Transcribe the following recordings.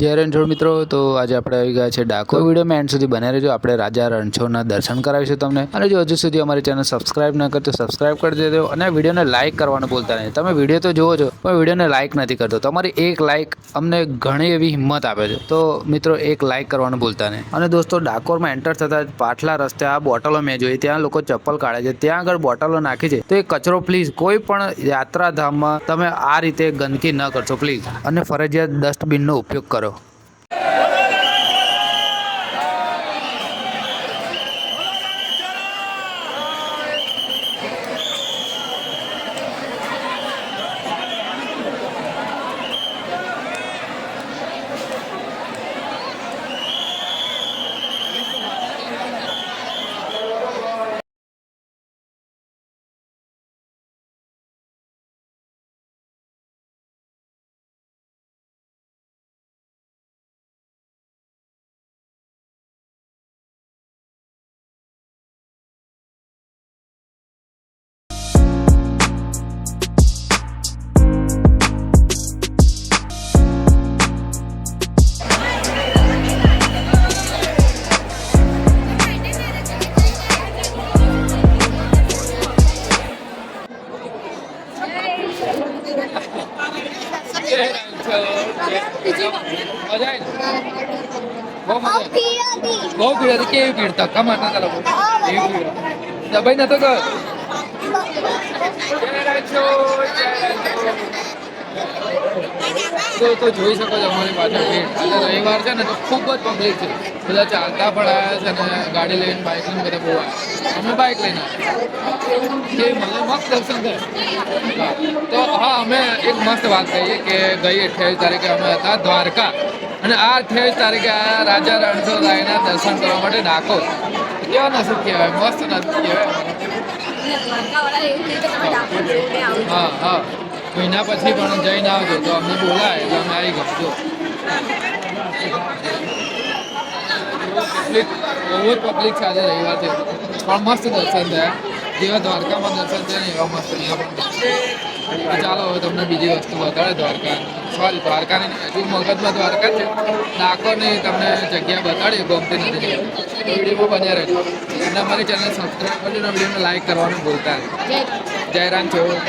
જય રણછોડ મિત્રો, તો આજે આપણે આવી ગયા છે ડાકોર। વિડીયોમાં એન્ડ સુધી બને રહેજો। આપણે રાજા રણછોડના દર્શન કરાવીશું તમને। અને જો હજુ સુધી અમારી ચેનલ સબસ્ક્રાઇબ ન કરી તો સબસ્ક્રાઇબ કરી દેજો અને વિડીયોને લાઇક કરવાનું ભૂલતા નહીં। તમે વિડીયો તો જુઓ છો પણ વિડીયોને લાઇક નથી કરતો। તમારી એક લાઇક અમને ઘણી એવી હિંમત આપે છે, તો મિત્રો એક લાઇક કરવાનું ભૂલતા નહીં। અને દોસ્તો, ડાકોરમાં એન્ટર થતા પાછલા રસ્તે આ બોટલો મેં જોઈ, ત્યાં લોકો ચપ્પલ કાઢે છે, ત્યાં આગળ બોટલો નાખી છે। તો એ કચરો પ્લીઝ કોઈ પણ યાત્રાધામમાં તમે આ રીતે ગંદકી ન કરશો પ્લીઝ, અને ફરજિયાત ડસ્ટબિનનો ઉપયોગ કરો। बहुत भीड़ थी। केवी भीड़ धक्का मारना था लोगों एवी भीड़ दबाई न तो कर तो જોઈ શકો છો અમારી પાછળ ભીડ। આજે રવિવાર છે ને તો ખૂબ જ પબ્લિક છે, બધા ચાલતા પણ આવ્યા છે અને ગાડી લઈને બાઇક લઈને બધા બહુ આવ્યા। અમે બાઇક લઈને કે મને મસ્ત દર્શન થાય। તો હા, અમે એક મસ્ત વાત કહીએ કે ગઈ 28 તારીખે અમે હતા દ્વારકા, અને આ 28 તારીખે આ રાજા રણછોડ રાયના દર્શન કરવા માટે ડાકોર। કેવા નસીબ કહેવાય, મસ્ત નસીબ કહેવાય। હા હા, મહિના પછી પણ જઈને આવજો તો અમને બોલાય એટલે અમે આવી ગયા। જો પબ્લિક, બહુ જ પબ્લિક છે આજે રવિવાર છે, પણ મસ્ત દર્શન થયા। જેવા દ્વારકામાં દર્શન થયા ને એવા મસ્ત અહીંયા પણ। ચાલો હવે તમને બીજી વસ્તુ બતાડે દ્વારકા, સોરી દ્વારકાની હજુ મગજમાં દ્વારકા છે, ડાકોરની તમને જગ્યા બતાડી ગમતી નથી, વિડીયોમાં બન્યા રહેજો અને અમારી ચેનલ સબસ્ક્રાઈબ કરજો અને વિડીયોને લાઈક કરવાનું ભૂલતા નહીં। જય રણછોડ।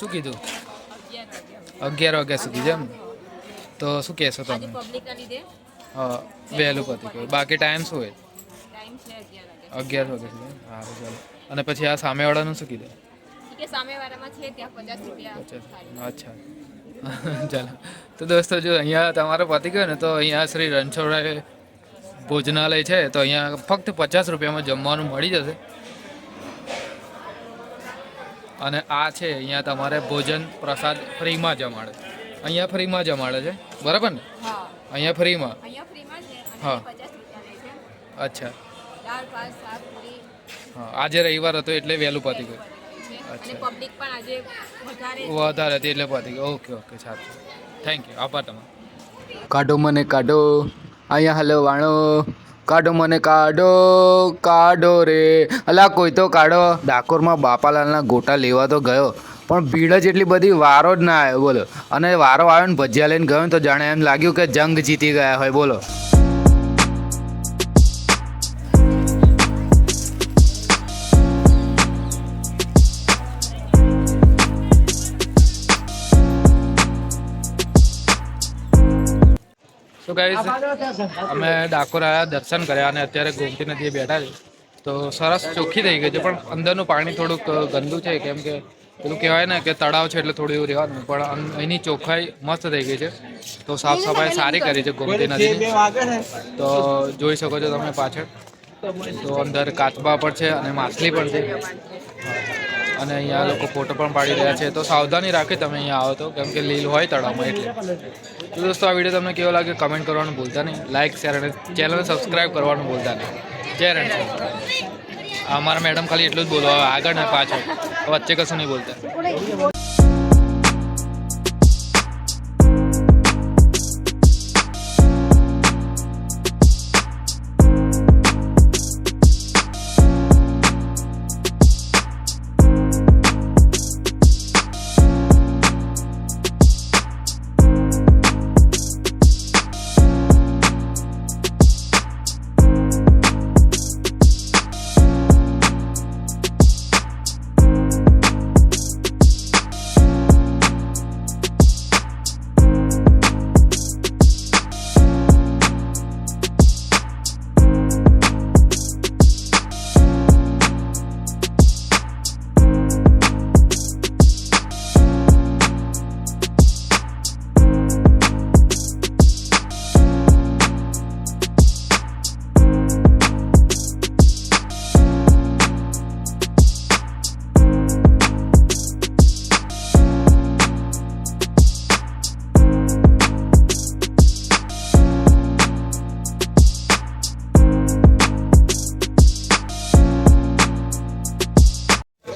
શું કીધું? 11 વાગ્યા સુધી જેમ તો શું કહેશો આજે તમે? પબ્લિકના લીધે હા, વહેલું પતી ગયું. બાકી ટાઈમ શું હોય? ટાઈમ છે 11 વાગે. 11 વાગે સુધી. સારું ચાલો. અને પછી આ સામેવાળાનું શું કીધું? કે સામેવાળામાં છે ત્યાં 50 રૂપિયા થાળી. અચ્છા. ચાલો. તો દોસ્તો જો અહીંયા તમારો પતી ગયો ને તો અહીંયા શ્રી રણછોડરાય ભોજનાલય છે તો અહીંયા ફક્ત 50 રૂપિયામાં જમવાનું મળી જશે. અને આ છે અહીંયા તમારે ભોજન પ્રસાદ ફ્રીમાં જમાડે. અહીંયા ફ્રીમાં જમાડે છે બરાબર ને? હા અહીંયા ફ્રીમાં. અહીંયા ફ્રીમાં છે અને હા. 50 રૂપિયા લે છે. અચ્છા. દાળ ભાત શાક પૂરી હા, આજે રવિવાર હતો એટલે વહેલું પતી ગયું. અને પબ્લિક પણ આજે વધારે વધારે હતી એટલે પતી ગયું. ઓકે ઓકે સારું. Thank you. આભાર તમારો. કાઢો મને કાઢો, અહીંયા હલવાણો, કાઢો મને કાઢો, કાઢો રે અલા કોઈ તો કાઢો. ડાકોરમાં બાપાલાલના ગોટા લેવા તો ગયો પણ ભીડ જ એટલી બધી, વારો જ ના આવ્યો બોલો. અને વારો આવ્યો ને ભજીયા લઈને ગયો ને તો જાણે એમ લાગ્યું કે જંગ જીતી ગયા હોય બોલો. તો ગાઈસ અમે ડાકોર આવ્યા, દર્શન કર્યા અને અત્યારે ગોમતી નદીએ બેઠા છે. તો સરસ ચોખ્ખી થઈ ગઈ છે પણ અંદરનું પાણી થોડુંક ગંદુ છે કેમ કે પેલું કહેવાય ને કે તળાવ છે એટલે થોડું એવું રહેવાનું, પણ અહીંની ચોખ્ખાઈ મસ્ત થઈ ગઈ છે. તો સાફ સફાઈ સારી કરી છે ગોમતી નદીની. તો જોઈ શકો છો તમે પાછળ. તો અંદર કાચબા પણ છે અને માછલી પણ છે અને અહીંયા લોકો ફોટો પણ પાડી રહ્યા છે. તો સાવધાની રાખી તમે અહીંયા આવો તો, કેમ કે લીલ હોય તળાવમાં એટલે. તો દોસ્તો આ વિડીયો તમને કેવો લાગે કમેન્ટ કરવાનું ભૂલતા નહીં, લાઇક શેર અને ચેનલને સબસ્ક્રાઈબ કરવાનું ભૂલતા નહીં. જય રણછોડ. અમારા મેડમ ખાલી એટલું જ બોલો, હવે આગળ ને પાછળ, વચ્ચે કશું નહીં બોલતા.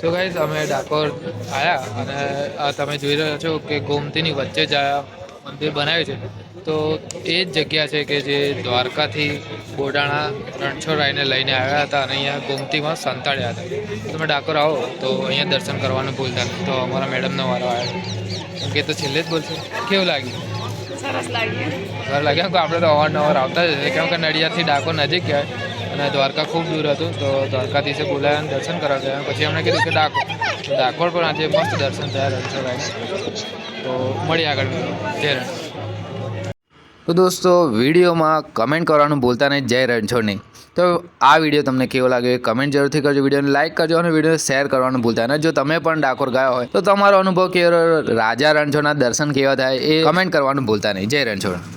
તો ગાઈઝ અમે ડાકોર આવ્યા અને આ તમે જોઈ રહ્યા છો કે ગોમતીની વચ્ચે જ આ મંદિર બનાવ્યું છે. તો એ જ જગ્યા છે કે જે દ્વારકાથી બોડાણા રણછોડરાયને લઈને આવ્યા હતા અને અહીંયા ગોમતીમાં સંતાડ્યા હતા. તો તમે ડાકોર આવો તો અહીંયા દર્શન કરવાનું ભૂલતા નહીં. તો અમારા મેડમનો વારો આવ્યો કેમ કે તો છેલ્લે જ બોલશે. કેવું લાગ્યું? સરસ લાગ્યું. સારું લાગ્યું કે આપણે તો અવારનવાર આવતા જ છે કેમ કે નડિયાદથી ડાકોર નજીક ગયા અને દ્વારકા ખૂબ દૂર હતું. તો દ્વારકાધીશે બોલાયા અને દર્શન કરવા ગયા. પછી એમણે કીધું કે ડાકોર પણ આજે મસ્ત દર્શન થયા રણછોડરાયના. તો મળી આગળ. જય રણછોડ. તો દોસ્તો વિડીયોમાં કમેન્ટ કરવાનું ભૂલતા નહીં, જય રણછોડની. તો આ વિડીયો તમને કેવો લાગ્યો એ કમેન્ટ જરૂરથી કરજો, વિડીયોને લાઇક કરજો અને વિડીયોને શેર કરવાનું ભૂલતા નહીં. જો તમે પણ ડાકોર ગયા હોય તો તમારો અનુભવ કેવો, રાજા રણછોડના દર્શન કેવા થાય એ કમેન્ટ કરવાનું ભૂલતા નહીં. જય રણછોડ.